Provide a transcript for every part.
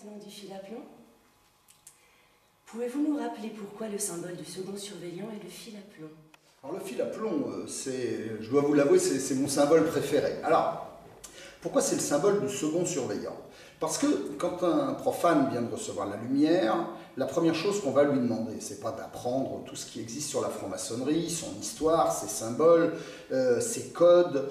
maintenant du fil à plomb. Pouvez-vous nous rappeler pourquoi le symbole du second surveillant est le fil à plomb? Alors le fil à plomb, je dois vous l'avouer, c'est mon symbole préféré. Alors, pourquoi c'est le symbole du second surveillant? Parce que quand un profane vient de recevoir la lumière, la première chose qu'on va lui demander, c'est pas d'apprendre tout ce qui existe sur la franc-maçonnerie, son histoire, ses symboles, ses codes,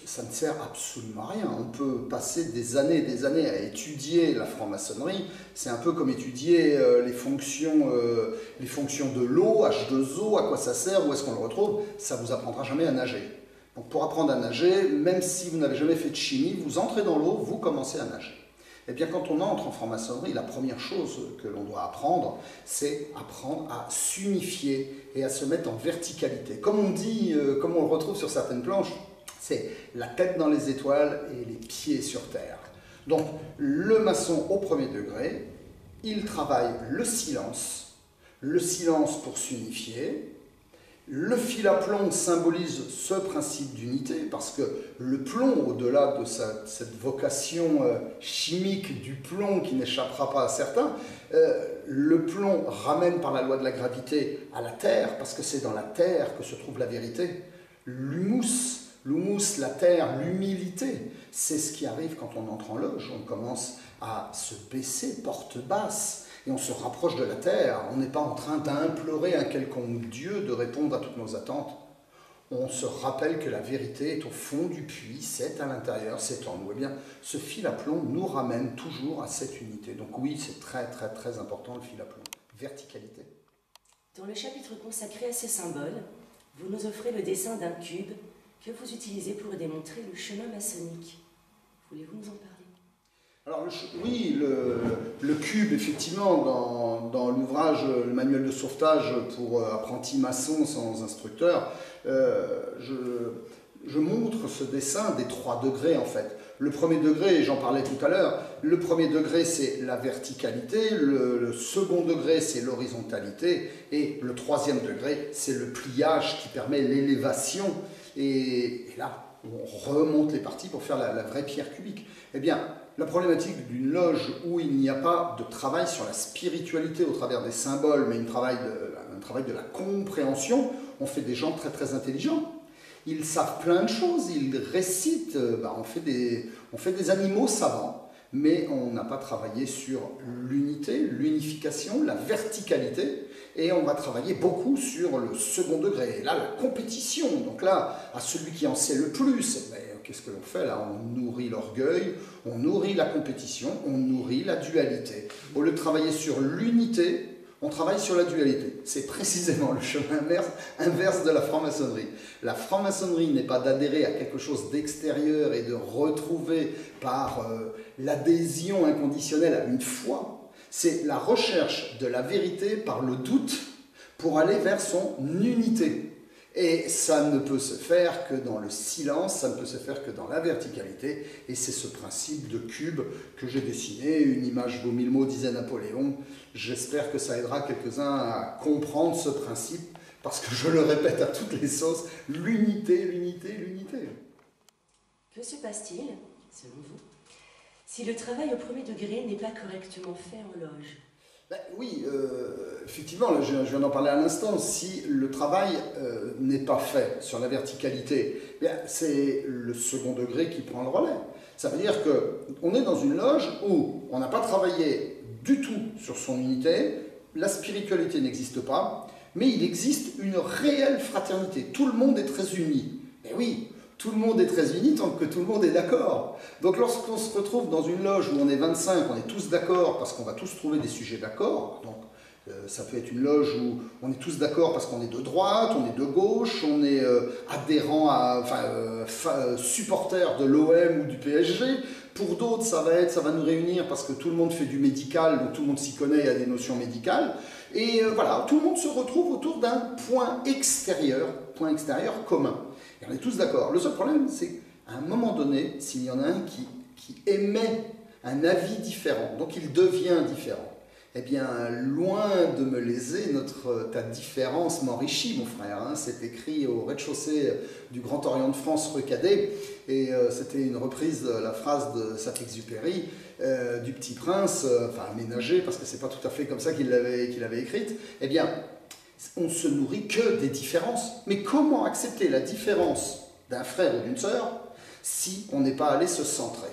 ça ne sert absolument à rien. On peut passer des années et des années à étudier la franc-maçonnerie, c'est un peu comme étudier les fonctions de l'eau, H2O, à quoi ça sert, où est-ce qu'on le retrouve, ça vous apprendra jamais à nager. Donc pour apprendre à nager, même si vous n'avez jamais fait de chimie, vous entrez dans l'eau, vous commencez à nager. Et bien quand on entre en franc-maçonnerie, la première chose que l'on doit apprendre, c'est apprendre à s'unifier et à se mettre en verticalité. Comme on dit, comme on le retrouve sur certaines planches, c'est la tête dans les étoiles et les pieds sur terre. Donc le maçon au premier degré, il travaille le silence pour s'unifier. Le fil à plomb symbolise ce principe d'unité parce que le plomb, au-delà de cette vocation chimique du plomb qui n'échappera pas à certains, le plomb ramène par la loi de la gravité à la terre parce que c'est dans la terre que se trouve la vérité. L'humus, la terre, l'humilité, c'est ce qui arrive quand on entre en loge. On commence à se baisser, porte basse, et on se rapproche de la terre. On n'est pas en train d'implorer un quelconque Dieu de répondre à toutes nos attentes. On se rappelle que la vérité est au fond du puits, c'est à l'intérieur, c'est en nous. Eh bien, ce fil à plomb nous ramène toujours à cette unité. Donc oui, c'est très très très important le fil à plomb. Verticalité. Dans le chapitre consacré à ces symboles, vous nous offrez le dessin d'un cube que vous utilisez pour démontrer le chemin maçonnique. Voulez-vous nous en parler? Alors oui, le cube, effectivement, dans l'ouvrage, le manuel de sauvetage pour apprentis maçons sans instructeur, je montre ce dessin des 3 degrés en fait. Le premier degré, j'en parlais tout à l'heure, le premier degré c'est la verticalité, le second degré c'est l'horizontalité et le troisième degré c'est le pliage qui permet l'élévation. Et là, on remonte les parties pour faire la vraie pierre cubique. Eh bien, la problématique d'une loge où il n'y a pas de travail sur la spiritualité au travers des symboles, mais un travail de la compréhension, on fait des gens très très intelligents. Ils savent plein de choses, ils récitent, on fait des animaux savants, mais on n'a pas travaillé sur l'unité, l'unification, la verticalité, et on va travailler beaucoup sur le second degré. Et là, la compétition, donc là, à celui qui en sait le plus, qu'est-ce que l'on fait là? On nourrit l'orgueil, on nourrit la compétition, on nourrit la dualité. Au lieu de travailler sur l'unité, on travaille sur la dualité. C'est précisément le chemin inverse de la franc-maçonnerie. La franc-maçonnerie n'est pas d'adhérer à quelque chose d'extérieur et de retrouver par l'adhésion inconditionnelle à une foi. C'est la recherche de la vérité par le doute pour aller vers son unité. Et ça ne peut se faire que dans le silence, ça ne peut se faire que dans la verticalité. Et c'est ce principe de cube que j'ai dessiné. Une image vaut 1000 mots, disait Napoléon. J'espère que ça aidera quelques-uns à comprendre ce principe, parce que je le répète à toutes les sauces, l'unité, l'unité, l'unité. Que se passe-t-il, selon vous, si le travail au premier degré n'est pas correctement fait en loge? Oui, effectivement, je viens d'en parler à l'instant, si le travail n'est pas fait sur la verticalité, c'est le second degré qui prend le relais. Ça veut dire qu'on est dans une loge où on n'a pas travaillé du tout sur son unité, la spiritualité n'existe pas, mais il existe une réelle fraternité. Tout le monde est très uni. Mais oui, tout le monde est très uni tant que tout le monde est d'accord. Donc lorsqu'on se retrouve dans une loge où on est 25, on est tous d'accord parce qu'on va tous trouver des sujets d'accord. Donc ça peut être une loge où on est tous d'accord parce qu'on est de droite, on est de gauche, on est adhérent supporter de l'OM ou du PSG. Pour d'autres, ça va nous réunir parce que tout le monde fait du médical, donc tout le monde s'y connaît, il y a des notions médicales. Et voilà, tout le monde se retrouve autour d'un point extérieur commun. Et on est tous d'accord. Le seul problème, c'est qu'à un moment donné, s'il y en a un qui émet un avis différent, donc il devient différent, Eh bien, loin de me léser, ta différence m'enrichit, mon frère. Hein. C'est écrit au rez-de-chaussée du Grand Orient de France, rue Cadet, et c'était une reprise de la phrase de Saint-Exupéry, du Petit Prince, enfin aménagée, parce que c'est pas tout à fait comme ça qu'il l'avait écrite. Eh bien, on se nourrit que des différences. Mais comment accepter la différence d'un frère ou d'une sœur si on n'est pas allé se centrer?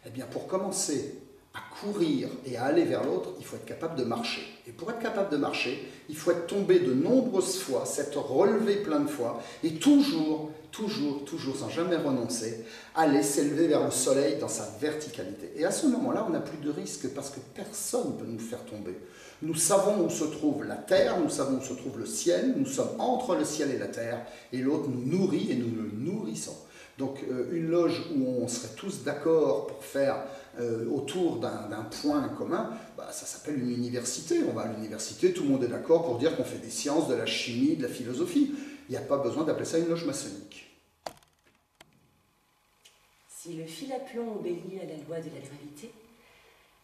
Eh bien, pour commencer à courir et à aller vers l'autre, il faut être capable de marcher. Et pour être capable de marcher, il faut être tombé de nombreuses fois, s'être relevé plein de fois, et toujours, sans jamais renoncer, aller s'élever vers le soleil dans sa verticalité. Et à ce moment-là, on n'a plus de risque parce que personne ne peut nous faire tomber. Nous savons où se trouve la terre, nous savons où se trouve le ciel, nous sommes entre le ciel et la terre, et l'autre nous nourrit et nous le nourrissons. Donc une loge où on serait tous d'accord pour faire autour d'un point commun, ça s'appelle une université. On va à l'université, tout le monde est d'accord pour dire qu'on fait des sciences, de la chimie, de la philosophie. Il n'y a pas besoin d'appeler ça une loge maçonnique. Si le fil à plomb obéit à la loi de la gravité,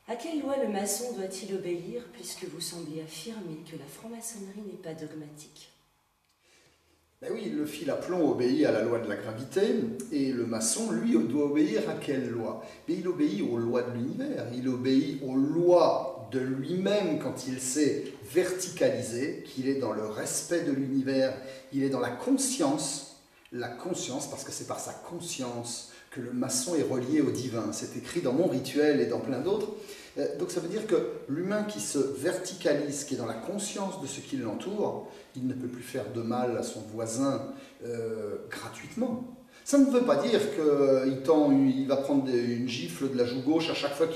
à quelle loi le maçon doit-il obéir puisque vous semblez affirmer que la franc-maçonnerie n'est pas dogmatique? Ben oui, le fil à plomb obéit à la loi de la gravité, et le maçon, lui, doit obéir à quelle loi? Mais il obéit aux lois de l'univers, il obéit aux lois de lui-même quand il s'est verticalisé, qu'il est dans le respect de l'univers, il est dans la conscience, parce que c'est par sa conscience que le maçon est relié au divin. C'est écrit dans mon rituel et dans plein d'autres. Donc ça veut dire que l'humain qui se verticalise, qui est dans la conscience de ce qui l'entoure, il ne peut plus faire de mal à son voisin gratuitement. Ça ne veut pas dire qu'il va prendre une gifle de la joue gauche à chaque fois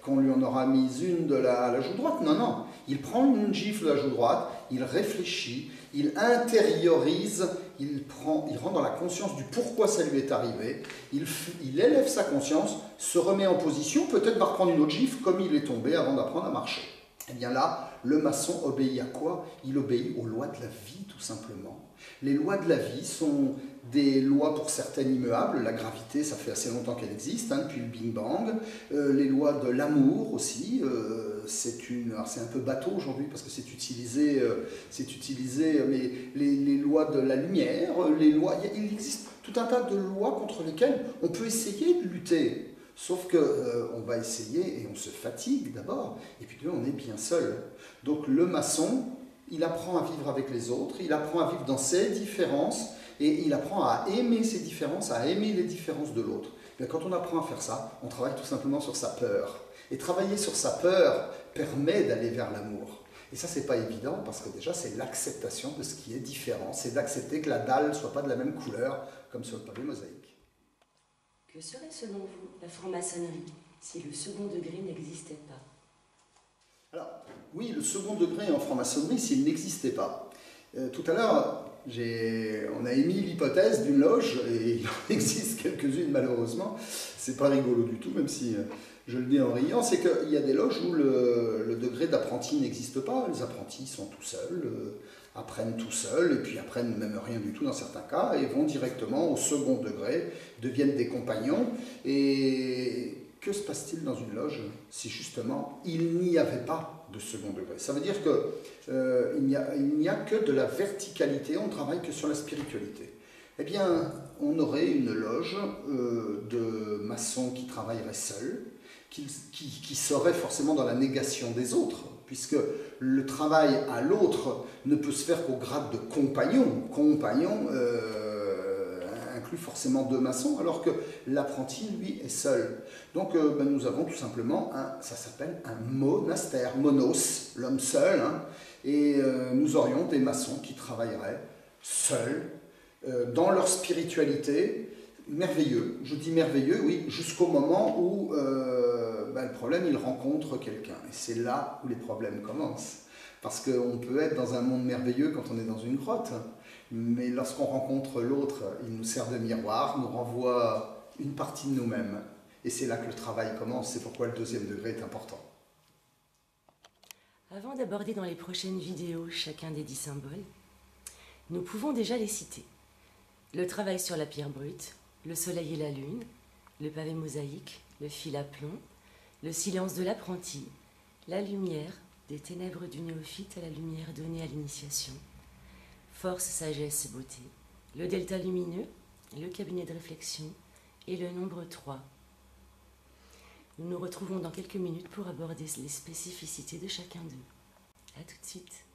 qu'on lui en aura mis une de la joue droite. Non, non. Il prend une gifle de la joue droite, il réfléchit, il intériorise, il rentre dans la conscience du pourquoi ça lui est arrivé, il élève sa conscience, se remet en position, peut-être va reprendre une autre gifle comme il est tombé avant d'apprendre à marcher. Eh bien là, le maçon obéit à quoi? Il obéit aux lois de la vie, tout simplement. Les lois de la vie sont des lois pour certaines immuables. La gravité, ça fait assez longtemps qu'elle existe, depuis le Big Bang. Les lois de l'amour aussi. Alors c'est un peu bateau aujourd'hui parce que c'est utilisé, mais les lois de la lumière, il existe tout un tas de lois contre lesquelles on peut essayer de lutter. Sauf qu'on va essayer et on se fatigue d'abord, et puis on est bien seul. Donc le maçon, il apprend à vivre avec les autres, il apprend à vivre dans ses différences, et il apprend à aimer ses différences, à aimer les différences de l'autre. Quand on apprend à faire ça, on travaille tout simplement sur sa peur. Et travailler sur sa peur permet d'aller vers l'amour. Et ça, c'est pas évident, parce que déjà, c'est l'acceptation de ce qui est différent. C'est d'accepter que la dalle ne soit pas de la même couleur, comme sur le pavé mosaïque. Que serait selon vous la franc-maçonnerie si le second degré n'existait pas? Alors, oui, le second degré en franc-maçonnerie s'il n'existait pas. Tout à l'heure, on a émis l'hypothèse d'une loge, et il en existe quelques-unes malheureusement. C'est pas rigolo du tout, même si je le dis en riant, c'est qu'il y a des loges où le degré d'apprenti n'existe pas. Les apprentis sont tout seuls, apprennent tout seuls, et puis apprennent même rien du tout dans certains cas, et vont directement au second degré, deviennent des compagnons. Et que se passe-t-il dans une loge si justement il n'y avait pas de second degré? Ça veut dire qu'il n'y a que de la verticalité, on ne travaille que sur la spiritualité. Eh bien, on aurait une loge de maçons qui travailleraient seuls, qui seraient forcément dans la négation des autres, puisque le travail à l'autre ne peut se faire qu'au grade de compagnon. Compagnon inclut forcément deux maçons, alors que l'apprenti, lui, est seul. Donc nous avons tout simplement, ça s'appelle un monastère, monos, l'homme seul, et nous aurions des maçons qui travailleraient seuls, dans leur spiritualité, merveilleux. Je dis merveilleux, oui, jusqu'au moment où le problème, il rencontre quelqu'un. Et c'est là où les problèmes commencent. Parce qu'on peut être dans un monde merveilleux quand on est dans une grotte, mais lorsqu'on rencontre l'autre, il nous sert de miroir, nous renvoie une partie de nous-mêmes. Et c'est là que le travail commence, c'est pourquoi le deuxième degré est important. Avant d'aborder dans les prochaines vidéos chacun des 10 symboles, nous pouvons déjà les citer. Le travail sur la pierre brute, le soleil et la lune, le pavé mosaïque, le fil à plomb, le silence de l'apprenti, La lumière, des ténèbres du néophyte à la lumière donnée à l'initiation. Force, sagesse, beauté. Le delta lumineux, le cabinet de réflexion et le nombre 3. Nous nous retrouvons dans quelques minutes pour aborder les spécificités de chacun d'eux. À tout de suite.